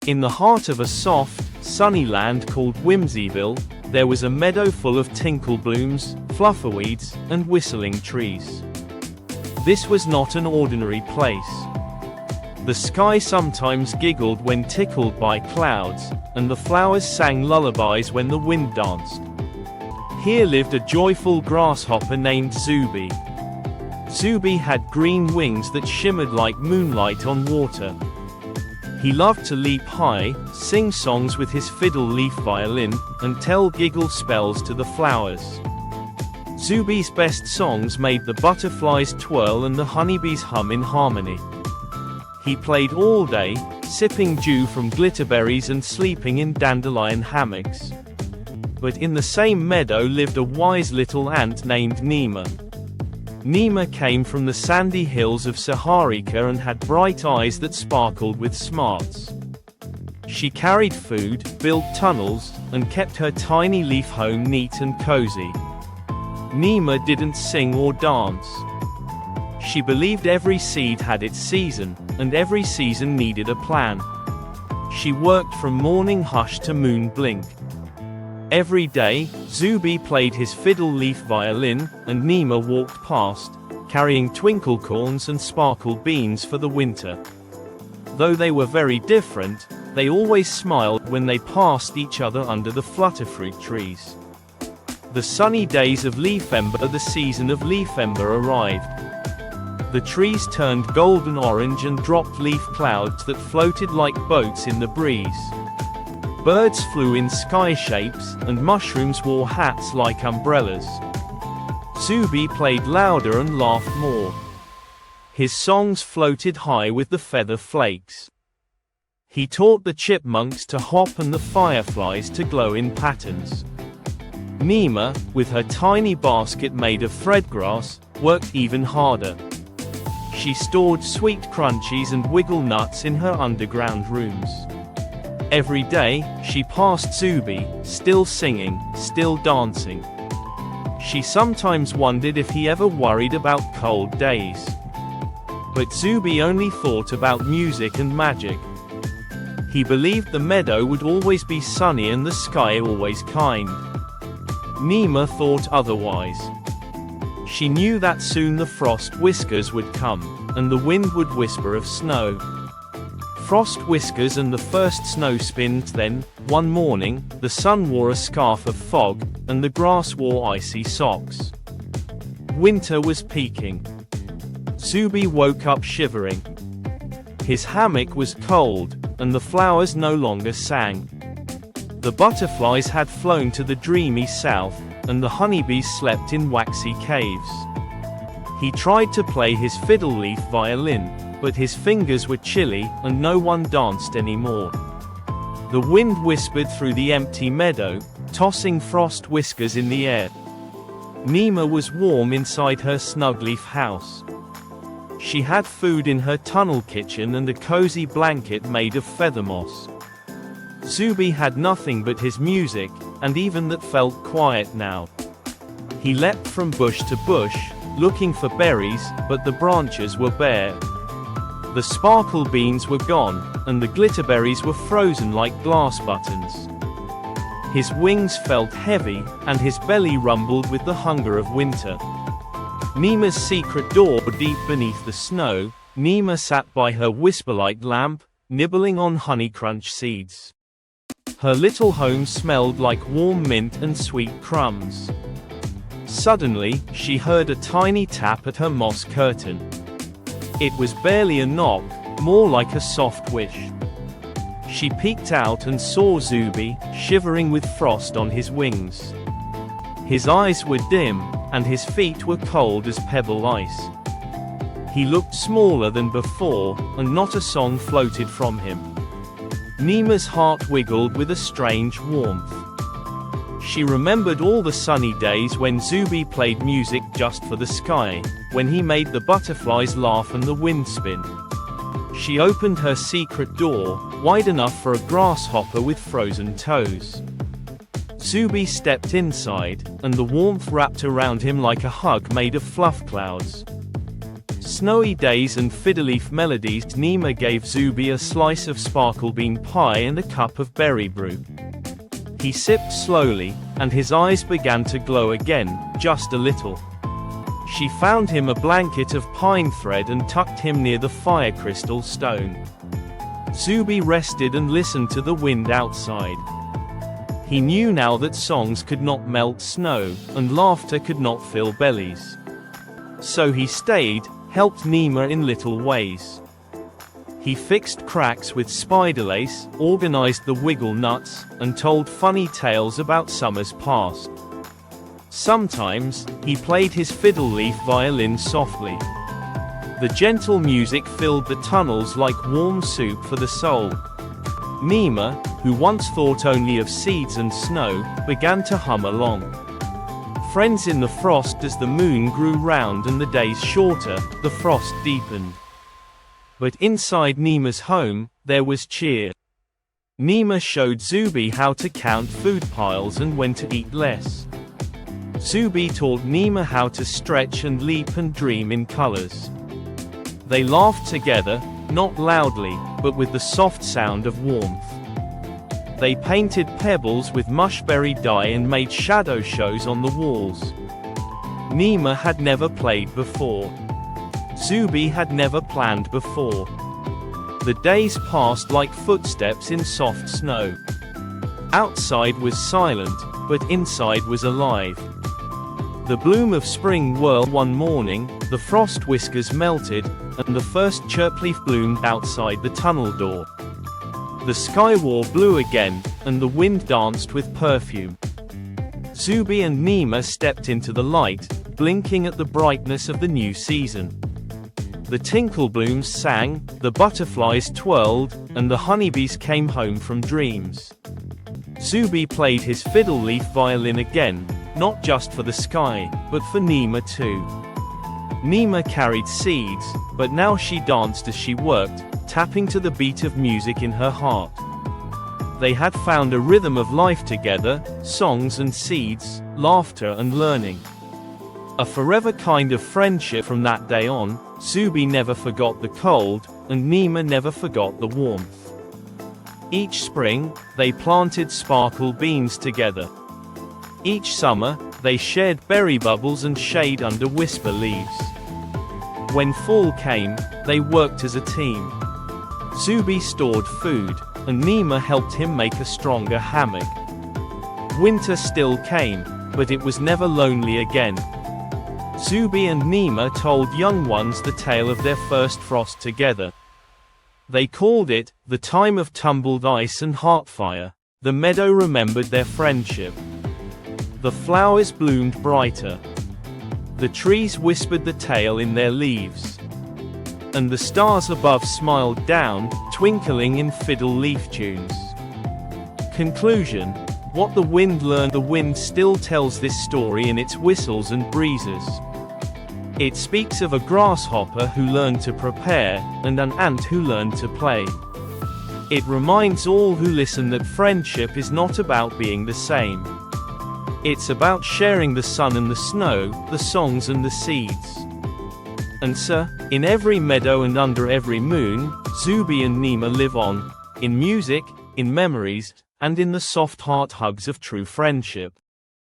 In the heart of a soft, sunny land called Whimsyville, there was a meadow full of tinkle blooms, flufferweeds, and whistling trees. This was not an ordinary place. The sky sometimes giggled when tickled by clouds, and the flowers sang lullabies when the wind danced. Here lived a joyful grasshopper named Zubi. Zubi had green wings that shimmered like moonlight on water. He loved to leap high, sing songs with his fiddle-leaf violin, and tell giggle spells to the flowers. Zubi's best songs made the butterflies twirl and the honeybees hum in harmony. He played all day, sipping dew from glitterberries and sleeping in dandelion hammocks. But in the same meadow lived a wise little ant named Nima. Nima came from the sandy hills of Saharika and had bright eyes that sparkled with smarts. She carried food, built tunnels, and kept her tiny leaf home neat and cozy. Nima didn't sing or dance. She believed every seed had its season, and every season needed a plan. She worked from morning hush to moon blink. Every day, Zubi played his fiddle-leaf violin, and Nima walked past, carrying twinklecorns and sparkle beans for the winter. Though they were very different, they always smiled when they passed each other under the flutterfruit trees. The sunny days of Leafember, the season of Leafember arrived. The trees turned golden orange and dropped leaf clouds that floated like boats in the breeze. Birds flew in sky shapes, and mushrooms wore hats like umbrellas. Zubi played louder and laughed more. His songs floated high with the feather flakes. He taught the chipmunks to hop and the fireflies to glow in patterns. Nima, with her tiny basket made of threadgrass, worked even harder. She stored sweet crunchies and wiggle nuts in her underground rooms. Every day, she passed Zubi, still singing, still dancing. She sometimes wondered if he ever worried about cold days. But Zubi only thought about music and magic. He believed the meadow would always be sunny and the sky always kind. Nima thought otherwise. She knew that soon the frost whiskers would come, and the wind would whisper of snow. Frost whiskers and the first snow spins. Then, one morning, the sun wore a scarf of fog, and the grass wore icy socks. Winter was peaking. Zubi woke up shivering. His hammock was cold, and the flowers no longer sang. The butterflies had flown to the dreamy south, and the honeybees slept in waxy caves. He tried to play his fiddle-leaf violin, but his fingers were chilly, and no one danced anymore. The wind whispered through the empty meadow, tossing frost whiskers in the air. Nima was warm inside her snug leaf house. She had food in her tunnel kitchen and a cozy blanket made of feather moss. Zubi had nothing but his music, and even that felt quiet now. He leapt from bush to bush, looking for berries, but the branches were bare. The sparkle beans were gone, and the glitterberries were frozen like glass buttons. His wings felt heavy, and his belly rumbled with the hunger of winter. Nima's secret door deep beneath the snow, Nima sat by her whisperlight lamp, nibbling on honey crunch seeds. Her little home smelled like warm mint and sweet crumbs. Suddenly, she heard a tiny tap at her moss curtain. It was barely a knock, more like a soft wish. She peeked out and saw Zubi, shivering with frost on his wings. His eyes were dim, and his feet were cold as pebble ice. He looked smaller than before, and not a song floated from him. Nima's heart wiggled with a strange warmth. She remembered all the sunny days when Zubi played music just for the sky, when he made the butterflies laugh and the wind spin. She opened her secret door, wide enough for a grasshopper with frozen toes. Zubi stepped inside, and the warmth wrapped around him like a hug made of fluff clouds. snowy days and fiddle-leaf melodies. Nima gave Zubi a slice of sparkle bean pie and a cup of berry brew. He sipped slowly, and his eyes began to glow again, just a little. She found him a blanket of pine thread and tucked him near the fire crystal stone. Zubi rested and listened to the wind outside. He knew now that songs could not melt snow, and laughter could not fill bellies. So he stayed, helped Nima in little ways. He fixed cracks with spider lace, organized the wiggle nuts, and told funny tales about summers past. Sometimes, he played his fiddle-leaf violin softly. The gentle music filled the tunnels like warm soup for the soul. Nima, who once thought only of seeds and snow, began to hum along. Friends in the frost. As the moon grew round and the days shorter, the frost deepened. But inside Nima's home, there was cheer. Nima showed Zubi how to count food piles and when to eat less. Zubi taught Nima how to stretch and leap and dream in colors. They laughed together, not loudly, but with the soft sound of warmth. They painted pebbles with mushberry dye and made shadow shows on the walls. Nima had never played before. Zubi had never planned before. The days passed like footsteps in soft snow. Outside was silent, but inside was alive. The bloom of spring whirled one morning, the frost whiskers melted, and the first chirpleaf bloomed outside the tunnel door. The sky wore blue again, and the wind danced with perfume. Zubi and Nima stepped into the light, blinking at the brightness of the new season. The tinkle blooms sang, the butterflies twirled, and the honeybees came home from dreams. Zubi played his fiddle-leaf violin again, not just for the sky, but for Nima too. Nima carried seeds, but now she danced as she worked, tapping to the beat of music in her heart. They had found a rhythm of life together, songs and seeds, laughter and learning. A forever kind of friendship. From that day on, Zubi never forgot the cold, and Nima never forgot the warmth. Each spring, they planted sparkle beans together. Each summer, they shared berry bubbles and shade under whisper leaves. When fall came, they worked as a team. Zubi stored food, and Nima helped him make a stronger hammock. Winter still came, but it was never lonely again. Zubi and Nima told young ones the tale of their first frost together. They called it, the time of tumbled ice and heartfire. The meadow remembered their friendship. The flowers bloomed brighter. The trees whispered the tale in their leaves. And the stars above smiled down, twinkling in fiddle-leaf tunes. Conclusion: what the wind learned. The wind still tells this story in its whistles and breezes. It speaks of a grasshopper who learned to prepare, and an ant who learned to play. It reminds all who listen that friendship is not about being the same. It's about sharing the sun and the snow, the songs and the seeds. And so, in every meadow and under every moon, Zubi and Nima live on, in music, in memories, and in the soft heart hugs of true friendship.